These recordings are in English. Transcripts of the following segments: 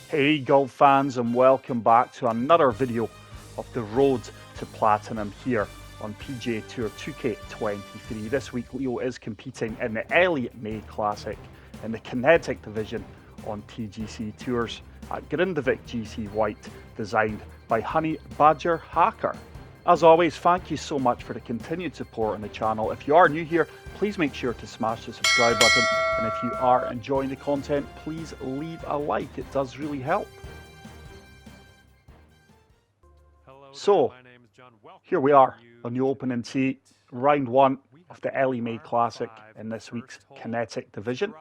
Hey golf fans, and welcome back to another video of the road to platinum here on PGA Tour 2K23. This week Leo is competing in the Ellie Mae Classic in the Kinetic division on TGC Tours at Grindavik GC White, designed by Honey Badger Hacker. As always, thank you so much for the continued support on the channel. If you are new here, please make sure to smash the subscribe button, and if you are enjoying the content, please leave a like. It does really help. So, here we are on the opening tee, round one of the Ellie Mae Classic in this week's Kinetic division.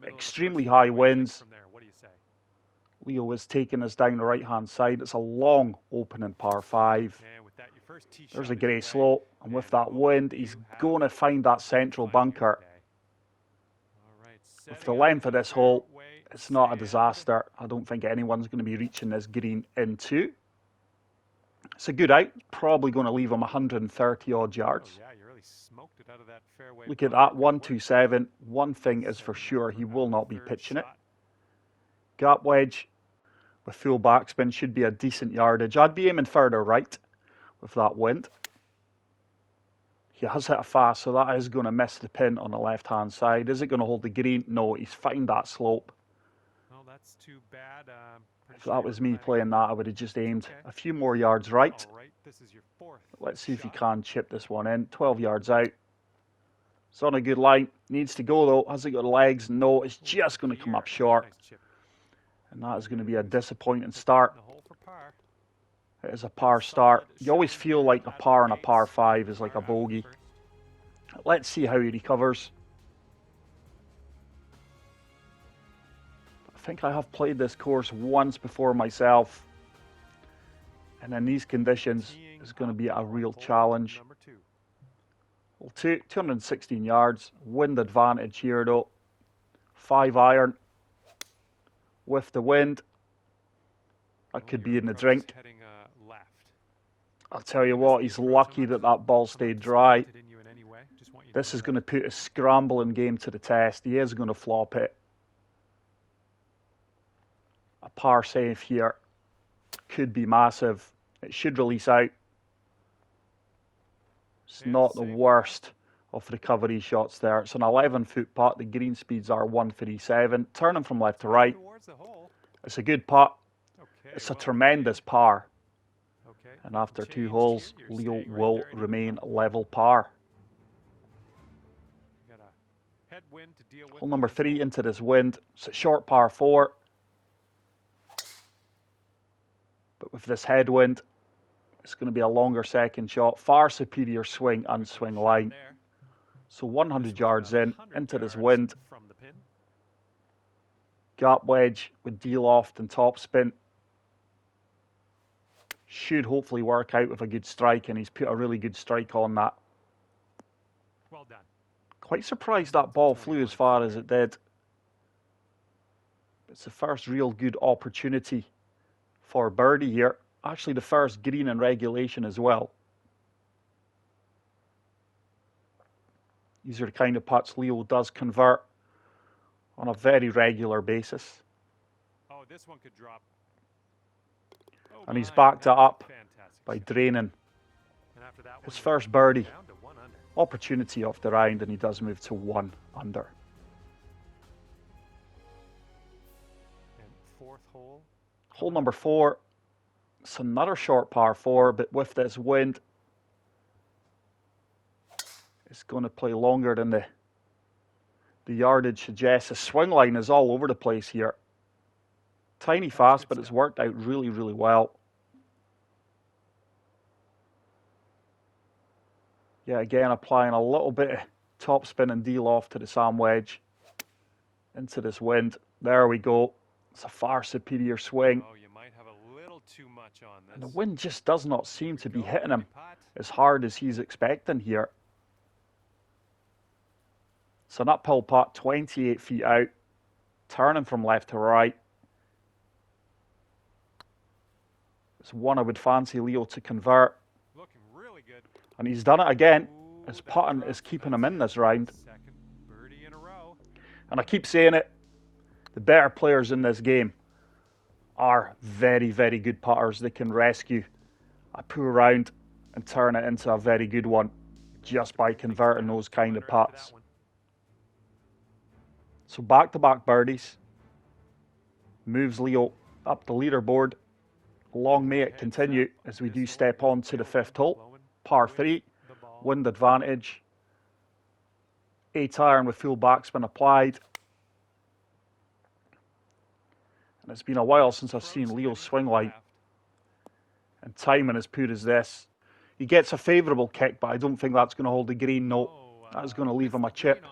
Extremely high winds. Leo is taking us down the right hand side. It's a long opening par 5. There's a grey slope, and with that wind, he's going to find that central bunker. With the length of this hole, it's not a disaster. I don't think anyone's going to be reaching this green into. It's a good out. Probably going to leave him 130 odd yards. Look at that, 127. One thing is for sure, he will not be pitching it. Gap wedge with full backspin should be a decent yardage. I'd be aiming further right with that wind. He has hit a fast, so that is going to miss the pin on the left hand side. Is it going to hold the green? No, he's found that slope. Well, that's too bad. If that was me playing that, I would have just aimed a few more yards right. This is your fourth. Let's see if he can chip this one in. 12 yards out. It's on a good line. Needs to go though. Has it got legs? No, it's just going to come up short. And that is going to be a disappointing start. It is a par start. You always feel like a par and a par 5 is like a bogey. Let's see how he recovers. I think I have played this course once before myself, and in these conditions it's going to be a real challenge. Well, 216 yards, wind advantage here though. 5 iron with the wind. That could be in the drink. I'll tell you what, he's lucky that that ball stayed dry. This is going to put his scrambling game to the test. He is going to flop it. A par save here could be massive. It should release out. It's not the worst of recovery shots there. It's an 11-foot putt. The green speeds are 137. Turning from left to right. It's a good putt. It's a tremendous par. And after 2 holes, Leo will remain level par. Hole number 3 into this wind. It's a short par 4. But with this headwind, it's going to be a longer second shot. Far superior swing and swing line. So 100 yards in, into this wind. Gap wedge with D-loft and topspin. Should hopefully work out with a good strike, and he's put a really good strike on that. Well done. Quite surprised that ball flew as far as it did. It's the first real good opportunity for birdie here. Actually the first green in regulation as well. These are the kind of putts Leo does convert on a very regular basis. Oh, this one could drop. And he's backed it up by draining his first birdie opportunity off the round, and he does move to 1 under. Hole number 4. It's another short par 4, but with this wind, it's going to play longer than the yardage suggests. The swing line is all over the place here. Tiny fast, but it's worked out really, really well. Yeah, again, applying a little bit of topspin and D-loft to the sand wedge into this wind. There we go. It's a far superior swing. Oh, you might have a little too much on this. And the wind just does not seem to be hitting him as hard as he's expecting here. It's an uphill putt, 28 feet out, turning from left to right. It's one I would fancy Leo to convert. Looking really good. And he's done it again. His putting is keeping him in this round. Second birdie in a row. And I keep saying it, the better players in this game are very, very good putters. They can rescue a poor round and turn it into a very good one just by converting those kind of putts. So back-to-back birdies moves Leo up the leaderboard. Long may it continue as we do step on to the 5th hole. Par 3, wind advantage. 8 iron with full backspin applied. And it's been a while since I've seen Leo's swing line. And timing as poor as this. He gets a favourable kick, but I don't think that's going to hold the green. No, that's going to leave him a chip.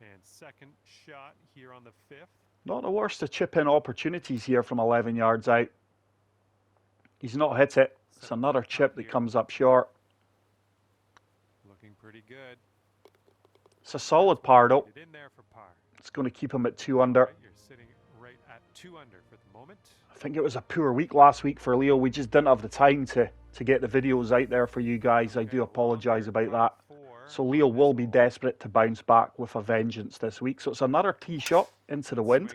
And second shot here on the 5th. Not the worst of chip-in opportunities here from 11 yards out. He's not hit it. It's another chip that comes up short. Looking pretty good. It's a solid par though. In there for par. It's going to keep him at 2 under. You're sitting right at 2 under for the moment. I think it was a poor week last week for Leo. We just didn't have the time to get the videos out there for you guys. I do apologise about that. So Leo will be desperate to bounce back with a vengeance this week. So it's another tee shot into the wind.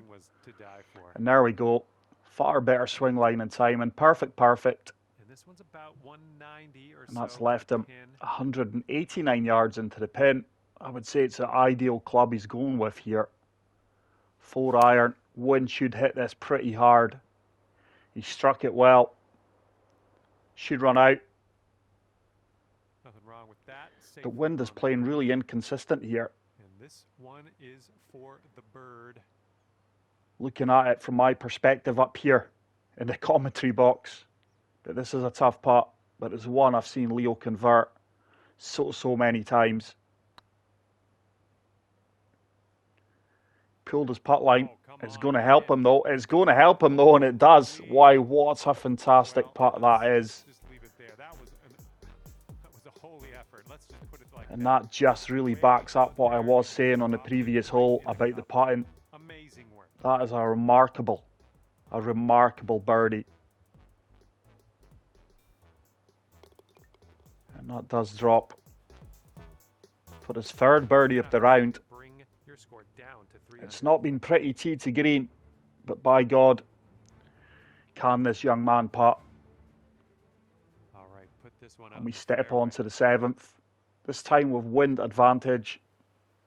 And there we go. Far better swing line and timing. Perfect. And this one's about 190 or so. And that's left him 189 yards into the pin. I would say it's an ideal club he's going with here. 4 iron. Wind should hit this pretty hard. He struck it well. Should run out. Nothing wrong with that. The wind is playing really inconsistent here. And this one is for the bird. Looking at it from my perspective up here in the commentary box. But this is a tough putt. But it's one I've seen Leo convert so many times. Pulled his putt line. It's going to help him though. It's going to help him though, and it does. Why, what a fantastic putt that is. Just leave it there. That was a holy effort. Let's just put it like and that just really backs up what I was saying on the previous hole about the putting. Amazing work. That is a remarkable birdie. And that does drop for his 3rd birdie of the round. Bring your score down to 300. It's not been pretty tee to green, but by God, can this young man putt. All right, put this one up. And we step on to the 7th. This time with wind advantage.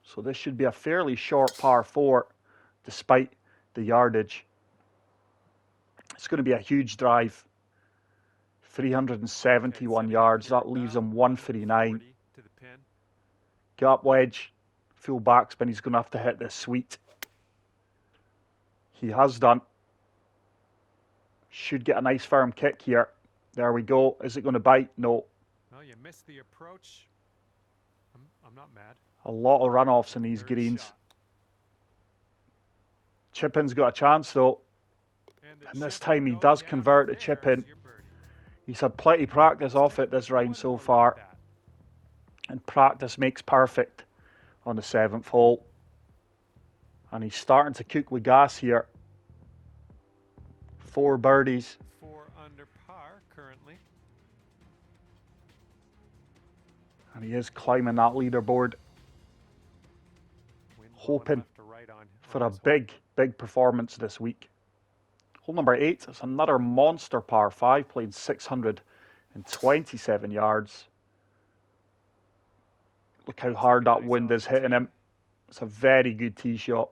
So this should be a fairly short par 4, despite the yardage. It's going to be a huge drive. 371 yards. That leaves him 139. To the pin. Gap wedge. Full backspin. He's going to have to hit this sweet. He has done. Should get a nice firm kick here. There we go. Is it going to bite? No. Oh, you missed the approach. I'm not mad. A lot of runoffs in these greens. Chip-in's got a chance though. And this time he does convert the chip-in. He's had plenty of practice off it this round so far. And practice makes perfect on the 7th hole. And he's starting to cook with gas here. 4 birdies. 4 under par currently. And he is climbing that leaderboard. Hoping for a big performance this week. Hole number 8 is another monster par 5, playing 627 yards. Look how hard that wind is hitting him. It's a very good tee shot.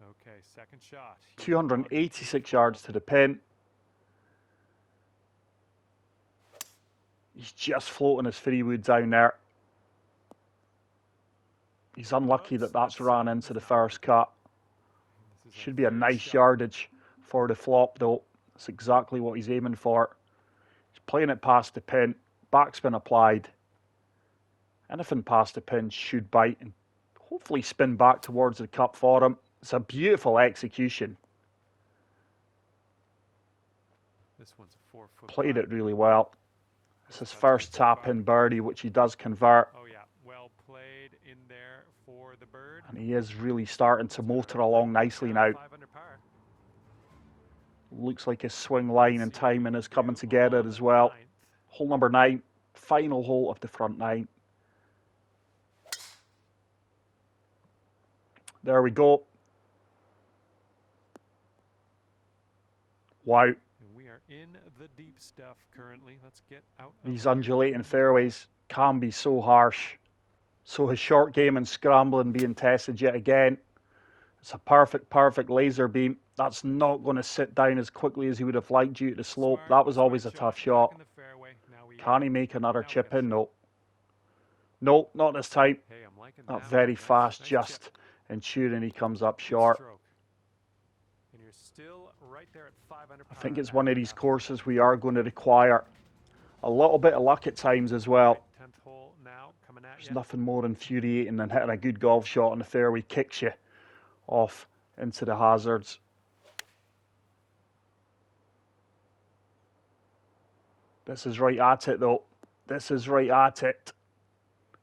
Okay, second shot. 286 yards to the pin. He's just floating his 3-wood down there. He's unlucky that that's ran into the first cut. Should be a nice yardage for the flop though. That's exactly what he's aiming for. He's playing it past the pin. Backspin applied. Anything past the pin should bite and hopefully spin back towards the cup for him. It's a beautiful execution. This one's a 4-foot. Played it really well. It's his first tap-in birdie, which he does convert. Oh yeah, well played in there for the bird. And he is really starting to motor along nicely now. 5 under par. Looks like his swing line and timing is coming together as well. Hole number 9, final hole of the front 9. There we go. Wow. And we are in the deep stuff currently. Let's get out. These undulating fairways can be so harsh. So his short game and scrambling being tested yet again. It's a perfect laser beam. That's not going to sit down as quickly as he would have liked due to the slope. That was always a tough shot. Can he make another chip in? No. No, not this time. Not very fast, just ensuring he comes up short. I think it's one of these courses we are going to require a little bit of luck at times as well. There's nothing more infuriating than hitting a good golf shot on the fairway kicks you off into the hazards. This is right at it though. This is right at it.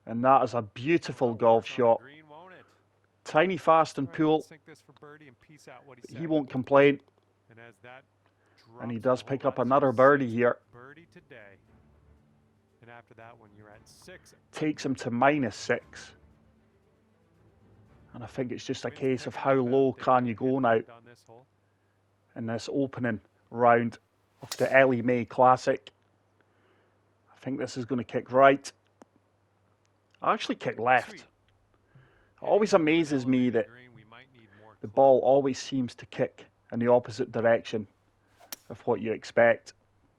And that is a beautiful golf shot. Tiny fast and pool. He won't complain. And he does pick up another birdie here. And after that one, you're at 6. Takes him to -6. And I think it's just a case of how low can you go now in this opening round of the Ellie Mae Classic. I think this is going to kick right. I actually kick left. It always amazes me that the ball always seems to kick in the opposite direction of what you expect.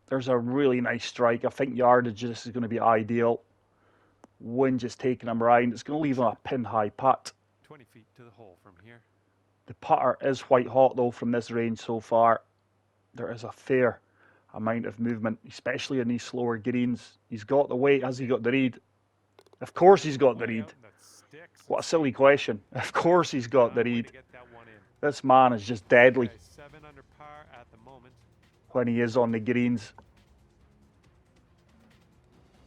There's a really nice strike. I think yardage this is going to be ideal. Wind just taking him round. It's going to leave him a pin high putt. 20 feet to the hole from here. The putter is white hot though from this range so far. There is a fair amount of movement, especially in these slower greens. He's got the weight. Has he got the read? Of course he's got the read. What a silly question. Of course he's got the read. This man is just deadly when he is on the greens.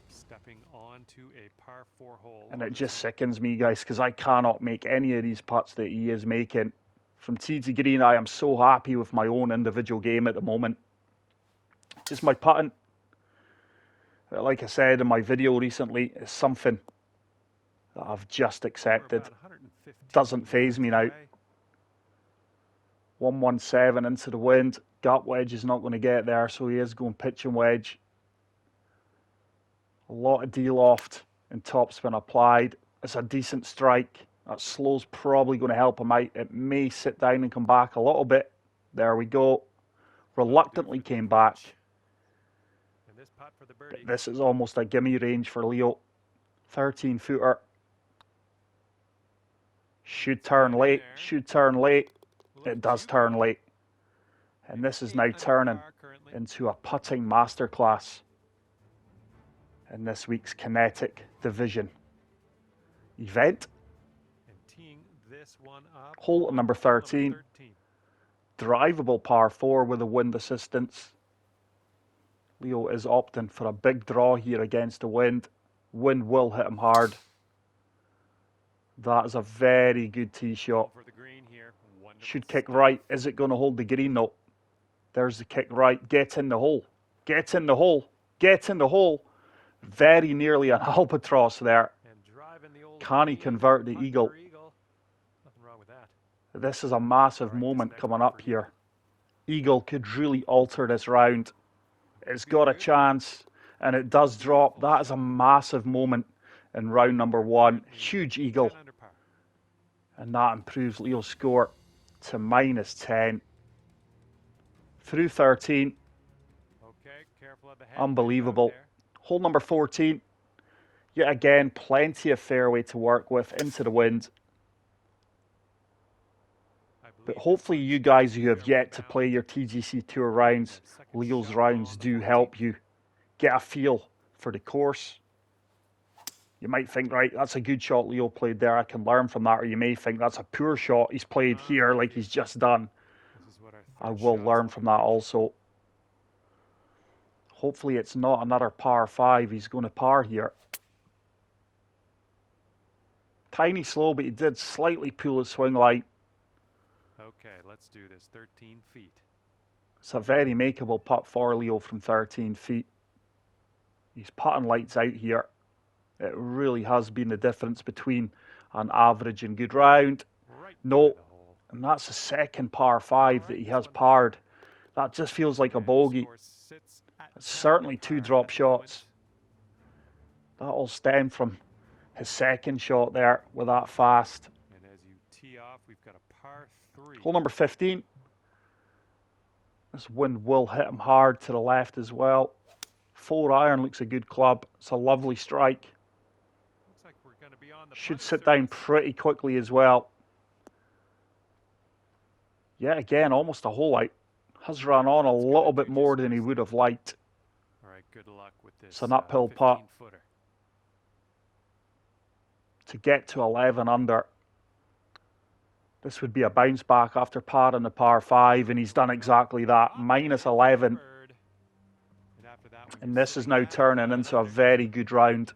Stepping onto a par 4 hole. And it just sickens me, guys, because I cannot make any of these putts that he is making. From tee to green, I am so happy with my own individual game at the moment. Just my putting, like I said in my video recently, is something that I've just accepted. Doesn't faze me now. 117 into the wind. Gut wedge is not going to get there, so he is going pitching wedge. A lot of D-loft and topspin applied. It's a decent strike. That slow's probably going to help him out. It may sit down and come back a little bit. There we go. Reluctantly came back. This is almost a gimme range for Leo. 13-footer. Should turn late. Should turn late. It does turn late. And this is now turning into a putting masterclass in this week's Kinetic Division event. Hole number 13. Drivable par 4 with a wind assistance. Leo is opting for a big draw here against the wind. Wind will hit him hard. That is a very good tee shot. Should kick right. Is it going to hold the green? No. There's the kick right. Get in the hole. Get in the hole. Get in the hole. Very nearly an albatross there. Can he convert the eagle? This is a massive moment coming up here. Eagle could really alter this round. It's got a chance, and it does drop. That is a massive moment in round number 1. Huge eagle. And that improves Leo's score to -10. Through 13. Unbelievable. Hole number 14. Yet again, plenty of fairway to work with into the wind. But hopefully you guys who have yet to play your TGC Tour rounds, Leo's rounds do help you get a feel for the course. You might think, right, that's a good shot Leo played there. I can learn from that. Or you may think that's a poor shot he's played here like he's just done. I will learn from that also. Hopefully it's not another par 5. He's going to par here. Tiny slow, but he did slightly pull his swing light. Okay, let's do this. 13 feet. It's a very makeable putt for Leo from 13 feet. He's putting lights out here. It really has been the difference between an average and good round. No, and that's the second par 5 that he has parred That just feels like a And the bogey. score sits at It's 10 certainly under 2 par drop at the shots. That all stemmed from his second shot there with that fast. moment. And as you tee off, we've got a par 3. Hole number 15. This wind will hit him hard to the left as well. 4 iron looks a good club. It's a lovely strike. Looks like we're going to be on the Should bunker sit down surface. pretty quickly as well. Yeah, again, almost a hole out. Has run on a That's little good. bit You more just than he missed. would have liked. All right, good luck with this. It's an uphill putt 15-footer. to get to 11 under. This would be a bounce back after par on the par 5, and he's done exactly that. Minus 11. And after that, when And you're this is sitting now at turning 11 into a under, very good round.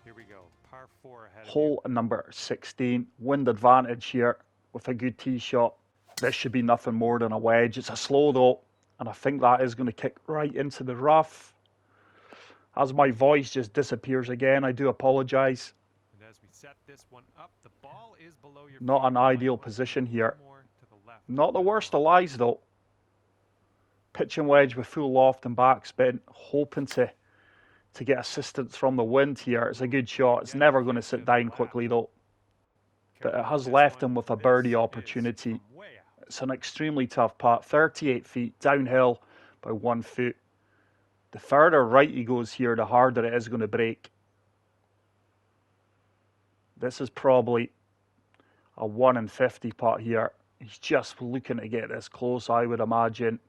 Here we go. Par 4 ahead of Hole number 16. Wind advantage here with a good tee shot. This should be nothing more than a wedge. It's a slow though, and I think that is going to kick right into the rough. As my voice just disappears again, I do apologise. And as we set this one up, the ball is below your Not feet. an You might ideal want to position go here. more to the left Not the than worst of right. lies though. Pitching wedge with full loft and backspin, hoping to get assistance from the wind here. It's a good shot. It's never going to sit down quickly though. But it Careful has with left this him one. with a This birdie is opportunity. from way out. It's an extremely tough putt. 38 feet downhill by 1 foot. The further right he goes here, the harder it is going to break. This is probably a 1 in 50 putt here. He's just looking to get this close, I would imagine.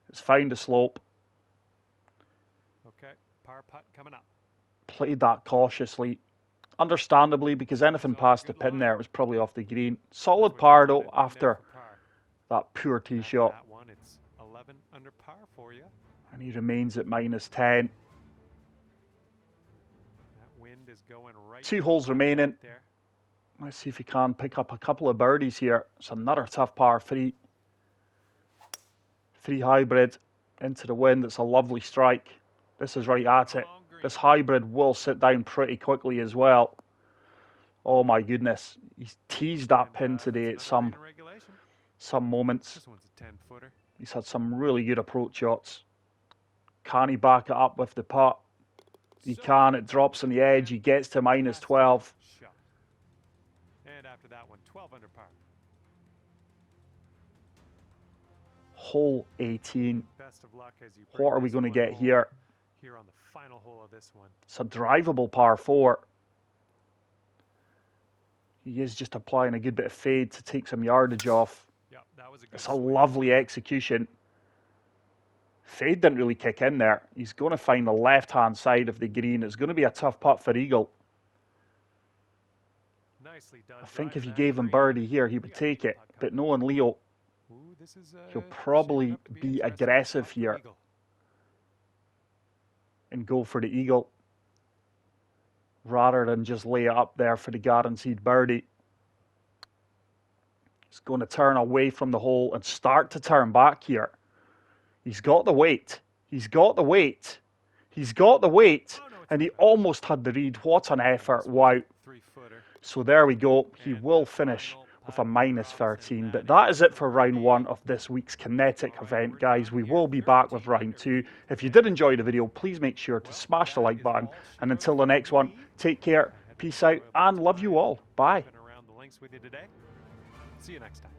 It's found a slope. Okay, par putt coming up. Played that cautiously. Understandably, because anything So, past the good pin line. there, it was probably off the green. That's Solid what par you though wanted in there after for par. that poor tee After shot. that one, it's 11 under par for you. And he remains at minus 10. That wind is going right 2 to the holes left remaining. right there. Let's see if he can pick up a couple of birdies here. It's another tough par 3. 3 hybrid into the wind. It's a lovely strike. This is right at it. Long green. This hybrid will sit down pretty quickly as well. Oh my goodness. He's teased that And, pin today at that's another green in regulation. some moments. This one's a 10-footer. He's had some really good approach shots. Can he back it up with the putt? He can. It drops on the edge. He gets to minus 12. Shot. And after that one, 12 under par. Hole 18. Best of luck as you bring What are we this going to one get home here? Here on the final hole of this one. It's a drivable par 4. He is just applying a good bit of fade to take some yardage off. Yeah, that was a good It's a swing. lovely execution. Fade didn't really kick in there. He's going to find the left-hand side of the green. It's going to be a tough putt for Eagle. Nicely done. I think if driving you that gave him green. birdie here, he would take it. But knowing Leo, Ooh, this is, he'll shaping probably up to be interesting. aggressive Off the here eagle. and go for the Eagle rather than just lay it up there for the guaranteed birdie. He's going to turn away from the hole and start to turn back here. He's got the weight. He's got the weight. He's got the weight. Oh, no, it's And he not. almost had the read. What an effort. Wow. 3-footer. So there we go. He And will the finish final with a putt minus drops, 13. and But that that is is it the for round lead. 1 of this week's Kinetic All right, event, we're guys. done We here. will be back with 13 round under 2. feet. If you did enjoy the video, please make sure to Well, smash the that like is button. all she And wrote until for the next one, me. take care, I had peace an out, enjoyable and love you time all. Bye. driving around the links with you today. See you next time.